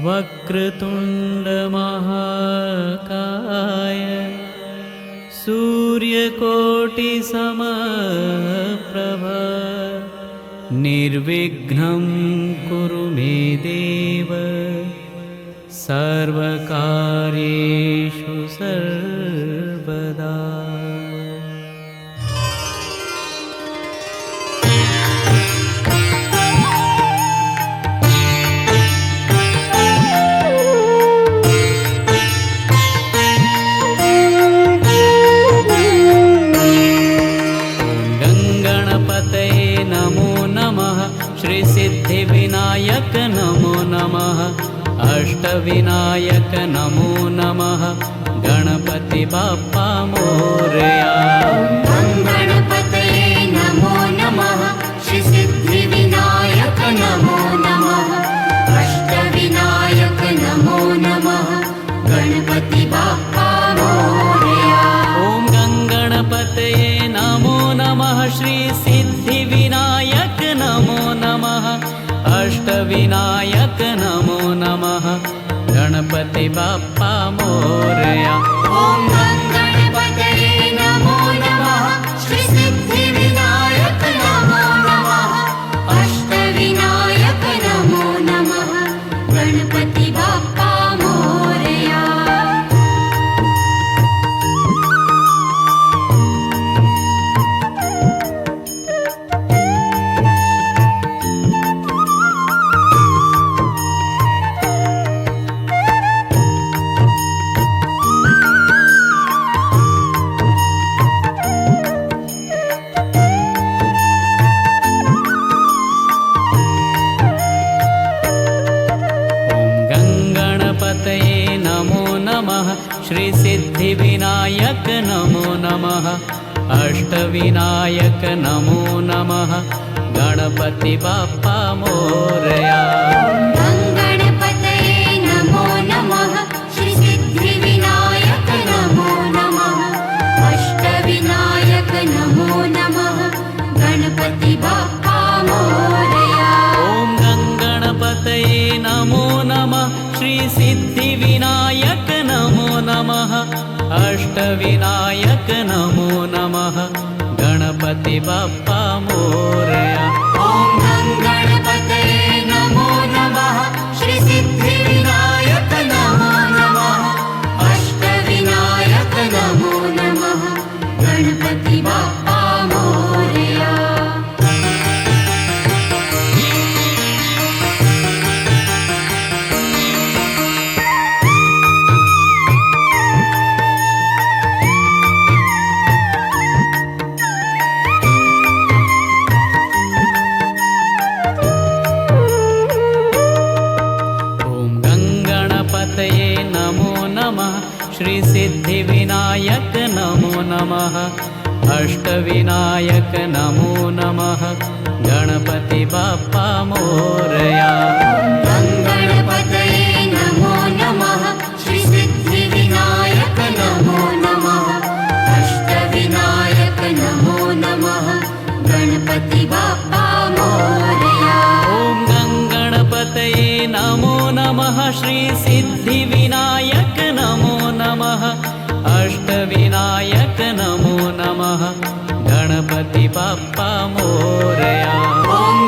वक्रतुण्डमहाकाय सूर्यकोटिसमप्रभ निर्विघ्नं कुरु मे देव सर्वकार्येषु सर्वदा। श्री सिद्धिविनायक नमो नमः। अष्टविनायक नमो नमः। गणपति बाप्पा मोरया। गणपतये नमो नमः। श्री सिद्धिविनायक नमो नमः। अष्टविनायक नमो नमः। गणपति बाप्पा मोरया। ओम गणपतये नमो नमः। श्री सिद्धिविनायक नमो नमः। अष्टविनायक नमो नमः। गणपति बाप्पा मोरया। ओम गणपतये नमो नमः। श्री सिद्धिविनायक नमो नमः। अष्टविनायक नमो नमः। गणपति बाप्पा मोरया। श्री सिद्धिविनायक नमो नमः। अष्टविनायक नमो नमः। गणपति बाप्पा मोरया। गणपतये नमो नमः। श्री सिद्धिविनायक नमो नमः। अष्टविनायक नमो नमः। गणपति बाप्पा मोरया। ओम गणपतये नमो नमः। श्री सिद्धिविनायक नमो नमः। अष्टविनायक नमो नमः। गणपति बाप्पा मोरया। ओम गणपतये नमो नमः। श्री सिद्धिविनायक नमो नमः। अष्टविनायक नमो नमः। गणपति बाप्पा मोरया। श्री सिद्धिविनायक नमो नमः। अष्टविनायक नमो नमः। गणपति बाप्पा मोरया। गणपतये नमो नमः। श्री सिद्धिविनायक नमो नमः। अष्टविनायक नमो नमः। गणपति बाप्पा मोरया। ओम गणपतये नमो नमः। श्री सिद्धिविनायक नमो नमः। अष्टविनायक नमो नमः। गणपति बाप्पा मोरया। ओम